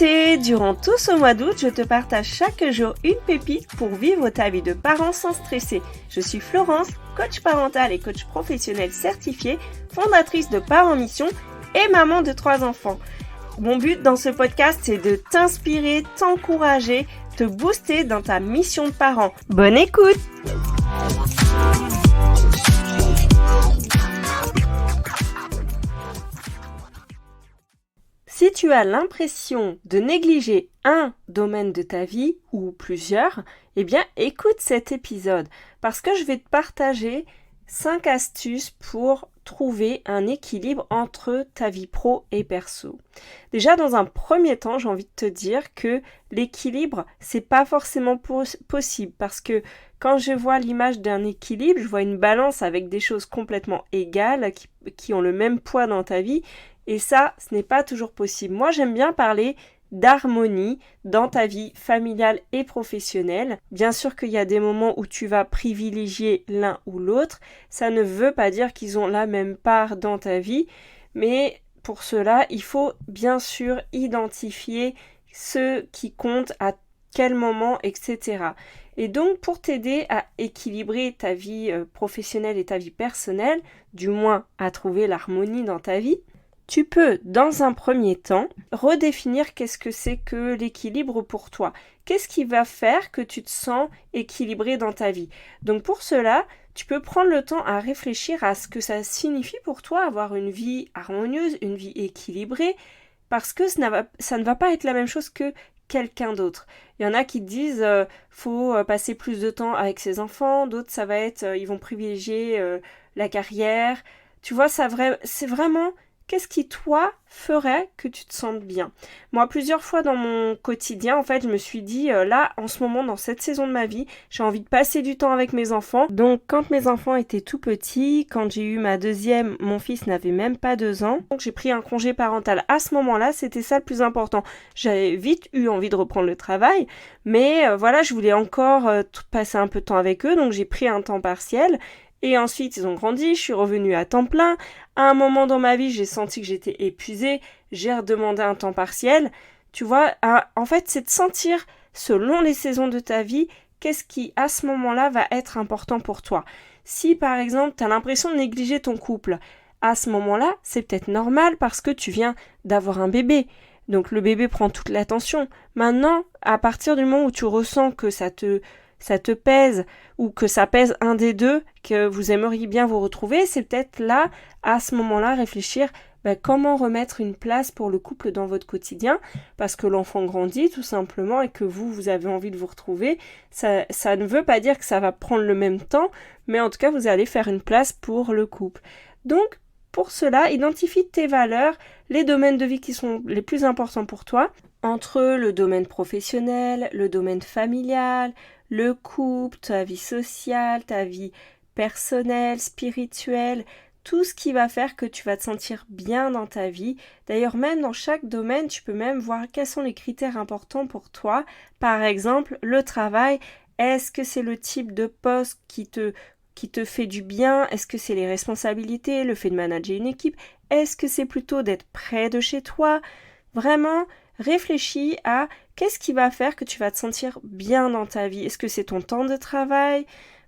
beauté! Durant tout ce mois d'août, je te partage chaque jour une pépite pour vivre ta vie de parent sans stresser. Je suis Florence, coach parental et coach professionnel certifié, fondatrice de Parents Mission et maman de 3 enfants. Mon but dans ce podcast, c'est de t'inspirer, t'encourager, te booster dans ta mission de parent. Bonne écoute! Si tu as l'impression de négliger un domaine de ta vie ou plusieurs, eh bien écoute cet épisode parce que je vais te partager 5 astuces pour trouver un équilibre entre ta vie pro et perso. Déjà dans un premier temps, j'ai envie de te dire que l'équilibre, c'est pas forcément possible parce que quand je vois l'image d'un équilibre, je vois une balance avec des choses complètement égales qui ont le même poids dans ta vie. Et ça, ce n'est pas toujours possible. Moi, j'aime bien parler d'harmonie dans ta vie familiale et professionnelle. Bien sûr qu'il y a des moments où tu vas privilégier l'un ou l'autre. Ça ne veut pas dire qu'ils ont la même part dans ta vie. Mais pour cela, il faut bien sûr identifier ce qui compte à quel moment, etc. Et donc, pour t'aider à équilibrer ta vie professionnelle et ta vie personnelle, du moins à trouver l'harmonie dans ta vie, tu peux, dans un premier temps, redéfinir qu'est-ce que c'est que l'équilibre pour toi. Qu'est-ce qui va faire que tu te sens équilibré dans ta vie? Donc pour cela, tu peux prendre le temps à réfléchir à ce que ça signifie pour toi avoir une vie harmonieuse, une vie équilibrée, parce que ça ne va pas être la même chose que quelqu'un d'autre. Il y en a qui disent faut passer plus de temps avec ses enfants, d'autres ça va être ils vont privilégier la carrière. Tu vois, c'est vraiment qu'est-ce qui, toi, ferait que tu te sentes bien? Moi, plusieurs fois dans mon quotidien, en fait, je me suis dit, là, en ce moment, dans cette saison de ma vie, j'ai envie de passer du temps avec mes enfants. Donc, quand mes enfants étaient tout petits, quand j'ai eu ma deuxième, mon fils n'avait même pas 2 ans. Donc, j'ai pris un congé parental. À ce moment-là, c'était ça le plus important. J'avais vite eu envie de reprendre le travail, mais voilà, je voulais encore passer un peu de temps avec eux, donc j'ai pris un temps partiel. Et ensuite, ils ont grandi, je suis revenue à temps plein. À un moment dans ma vie, j'ai senti que j'étais épuisée, j'ai redemandé un temps partiel. Tu vois, en fait, c'est de sentir, selon les saisons de ta vie, qu'est-ce qui, à ce moment-là, va être important pour toi. Si, par exemple, tu as l'impression de négliger ton couple, à ce moment-là, c'est peut-être normal parce que tu viens d'avoir un bébé. Donc, le bébé prend toute l'attention. Maintenant, à partir du moment où tu ressens que ça te pèse ou que ça pèse un des deux, que vous aimeriez bien vous retrouver, c'est peut-être là, à ce moment-là, réfléchir comment remettre une place pour le couple dans votre quotidien, parce que l'enfant grandit tout simplement et que vous avez envie de vous retrouver. Ça ne veut pas dire que ça va prendre le même temps, mais en tout cas, vous allez faire une place pour le couple. Donc, pour cela, identifie tes valeurs, les domaines de vie qui sont les plus importants pour toi, entre le domaine professionnel, le domaine familial, le couple, ta vie sociale, ta vie personnelle, spirituelle, tout ce qui va faire que tu vas te sentir bien dans ta vie. D'ailleurs, même dans chaque domaine, tu peux même voir quels sont les critères importants pour toi. Par exemple, le travail, est-ce que c'est le type de poste qui te fait du bien? Est-ce que c'est les responsabilités, le fait de manager une équipe? Est-ce que c'est plutôt d'être près de chez toi? Vraiment, réfléchis à qu'est-ce qui va faire que tu vas te sentir bien dans ta vie. Est-ce que c'est ton temps de travail?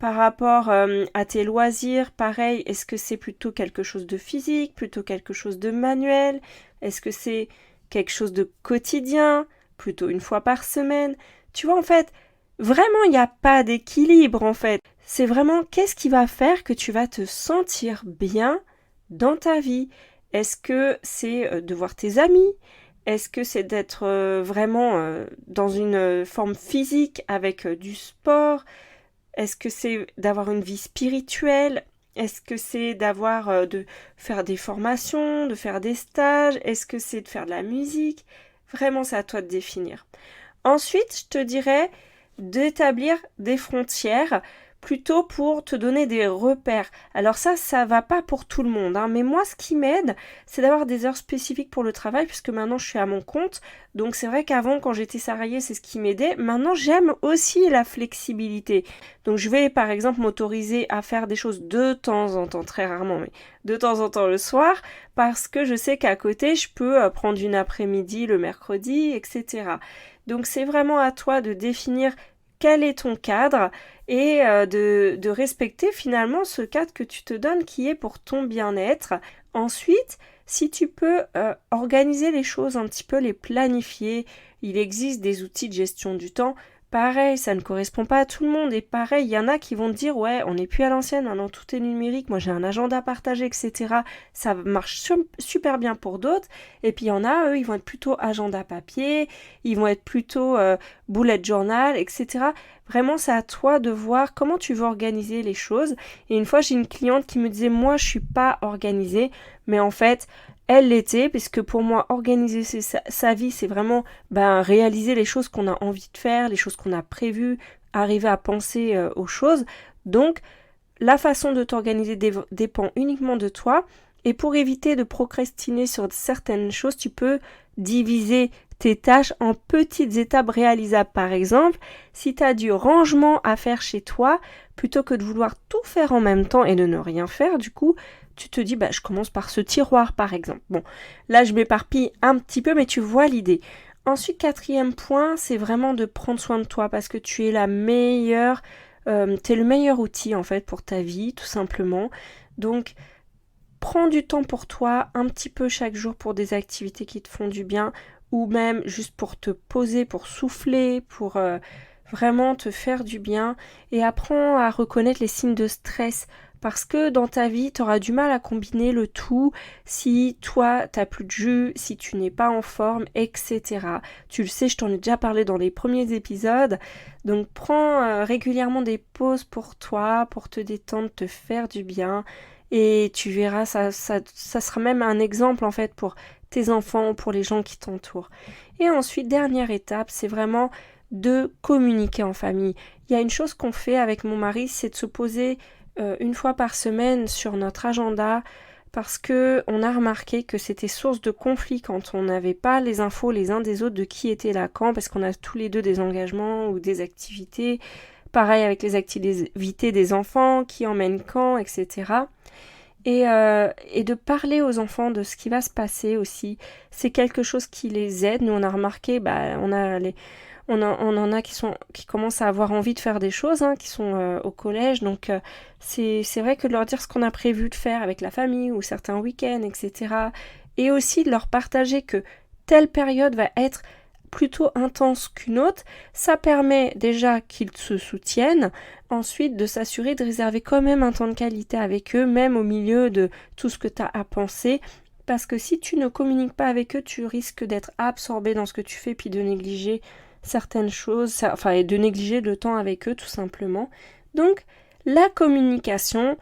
Par rapport à tes loisirs, pareil, est-ce que c'est plutôt quelque chose de physique, plutôt quelque chose de manuel? Est-ce que c'est quelque chose de quotidien, plutôt une fois par semaine? Tu vois, en fait, vraiment, il n'y a pas d'équilibre, en fait. C'est vraiment qu'est-ce qui va faire que tu vas te sentir bien dans ta vie? Est-ce que c'est de voir tes amis? Est-ce que c'est d'être vraiment dans une forme physique avec du sport? Est-ce que c'est d'avoir une vie spirituelle? Est-ce que c'est de faire des formations, de faire des stages? Est-ce que c'est de faire de la musique? Vraiment, c'est à toi de définir. Ensuite, je te dirais d'établir des frontières plutôt pour te donner des repères. Alors ça va pas pour tout le monde, hein, mais moi, ce qui m'aide, c'est d'avoir des heures spécifiques pour le travail, puisque maintenant, je suis à mon compte. Donc, c'est vrai qu'avant, quand j'étais salariée, c'est ce qui m'aidait. Maintenant, j'aime aussi la flexibilité. Donc, je vais, par exemple, m'autoriser à faire des choses de temps en temps, très rarement, mais de temps en temps le soir, parce que je sais qu'à côté, je peux prendre une après-midi le mercredi, etc. Donc, c'est vraiment à toi de définir quel est ton cadre et de respecter finalement ce cadre que tu te donnes qui est pour ton bien-être. Ensuite, si tu peux organiser les choses un petit peu, les planifier, il existe des outils de gestion du temps. Pareil, ça ne correspond pas à tout le monde et pareil, il y en a qui vont te dire ouais, on n'est plus à l'ancienne, maintenant tout est numérique, moi j'ai un agenda partagé, etc. Ça marche super bien pour d'autres. Et puis il y en a, eux, ils vont être plutôt agenda papier, ils vont être plutôt bullet journal, etc. Vraiment, c'est à toi de voir comment tu veux organiser les choses. Et une fois, j'ai une cliente qui me disait moi, je suis pas organisée, mais en fait, elle l'était, puisque pour moi, organiser sa vie, c'est vraiment réaliser les choses qu'on a envie de faire, les choses qu'on a prévues, arriver à penser aux choses. Donc, la façon de t'organiser dépend uniquement de toi. Et pour éviter de procrastiner sur certaines choses, tu peux diviser tes tâches en petites étapes réalisables. Par exemple, si tu as du rangement à faire chez toi, plutôt que de vouloir tout faire en même temps et de ne rien faire, du coup, tu te dis, je commence par ce tiroir, par exemple. Bon, là, je m'éparpille un petit peu, mais tu vois l'idée. Ensuite, 4e point, c'est vraiment de prendre soin de toi parce que tu es la meilleure, t'es le meilleur outil, en fait, pour ta vie, tout simplement. Donc, prends du temps pour toi, un petit peu chaque jour pour des activités qui te font du bien ou même juste pour te poser, pour souffler, pour vraiment te faire du bien et apprends à reconnaître les signes de stress. Parce que dans ta vie, tu auras du mal à combiner le tout si toi, tu n'as plus de jus, si tu n'es pas en forme, etc. Tu le sais, je t'en ai déjà parlé dans les premiers épisodes. Donc prends régulièrement des pauses pour toi, pour te détendre, te faire du bien. Et tu verras, ça sera même un exemple en fait pour tes enfants, pour les gens qui t'entourent. Et ensuite, dernière étape, c'est vraiment de communiquer en famille. Il y a une chose qu'on fait avec mon mari, c'est de se poser une fois par semaine sur notre agenda parce que on a remarqué que c'était source de conflit quand on n'avait pas les infos les uns des autres de qui était là quand parce qu'on a tous les deux des engagements ou des activités. Pareil avec les activités des enfants, qui emmènent quand, etc. Et de parler aux enfants de ce qui va se passer aussi, c'est quelque chose qui les aide. Nous on a remarqué, on en a qui commencent à avoir envie de faire des choses, qui sont au collège. Donc c'est vrai que de leur dire ce qu'on a prévu de faire avec la famille ou certains week-ends, etc. Et aussi de leur partager que telle période va être plutôt intense qu'une autre, ça permet déjà qu'ils se soutiennent, ensuite de s'assurer de réserver quand même un temps de qualité avec eux, même au milieu de tout ce que tu as à penser, parce que si tu ne communiques pas avec eux, tu risques d'être absorbé dans ce que tu fais puis de négliger certaines choses, et de négliger le temps avec eux tout simplement. Donc la communication,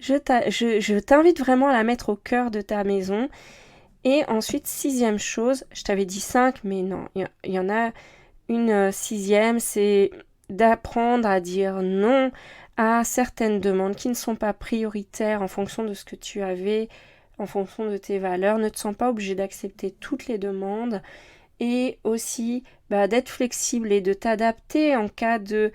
je t'invite vraiment à la mettre au cœur de ta maison. Et ensuite, 6e chose, je t'avais dit 5, mais non, il y en a une 6e, c'est d'apprendre à dire non à certaines demandes qui ne sont pas prioritaires en fonction de ce que tu avais, en fonction de tes valeurs. Ne te sens pas obligé d'accepter toutes les demandes et aussi d'être flexible et de t'adapter en cas de...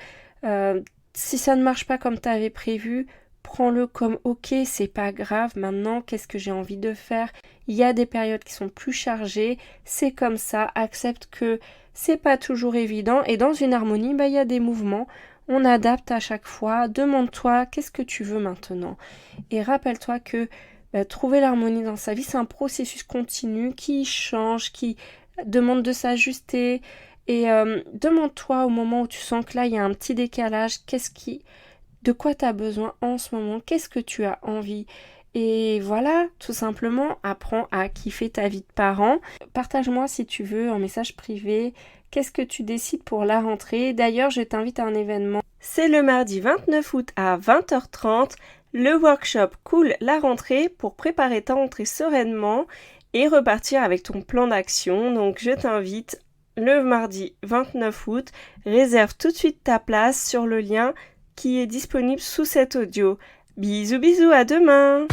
si ça ne marche pas comme tu avais prévu, prends-le comme ok, c'est pas grave, maintenant qu'est-ce que j'ai envie de faire? Il y a des périodes qui sont plus chargées, c'est comme ça, accepte que c'est pas toujours évident et dans une harmonie, il y a des mouvements, on adapte à chaque fois, demande-toi qu'est-ce que tu veux maintenant et rappelle-toi que trouver l'harmonie dans sa vie, c'est un processus continu qui change, qui demande de s'ajuster et demande-toi au moment où tu sens que là il y a un petit décalage, de quoi tu as besoin en ce moment, qu'est-ce que tu as envie. Et voilà, tout simplement, apprends à kiffer ta vie de parent. Partage-moi si tu veux en message privé, qu'est-ce que tu décides pour la rentrée. D'ailleurs, je t'invite à un événement. C'est le mardi 29 août à 20h30, le workshop Cool la rentrée pour préparer ta rentrée sereinement et repartir avec ton plan d'action. Donc je t'invite le mardi 29 août, réserve tout de suite ta place sur le lien qui est disponible sous cet audio. Bisous bisous, à demain!